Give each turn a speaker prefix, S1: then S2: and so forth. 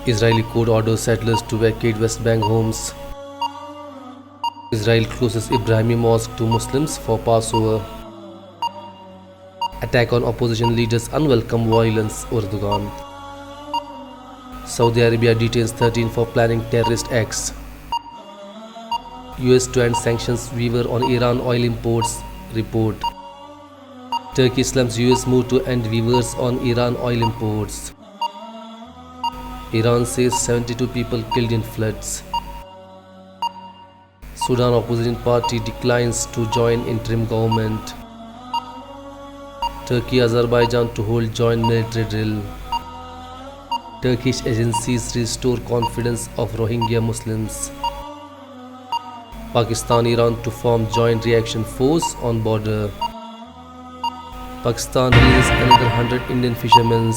S1: Israeli court orders settlers to vacate West Bank homes. Israel closes Ibrahimi mosque to Muslims for Passover. Attack on opposition leaders, unwelcome violence, Erdogan. Saudi Arabia detains 13 for planning terrorist acts. US to end sanctions waiver on Iran oil imports, report. Turkey slams US move to end waivers on Iran oil imports. Iran says 72 people killed in floods. Sudan opposition party declines to join interim government. Turkey Azerbaijan to hold joint military drill. Turkish agencies restore confidence of Rohingya Muslims. Pakistan Iran to form joint reaction force on border. Pakistan releases another 100 Indian fishermen.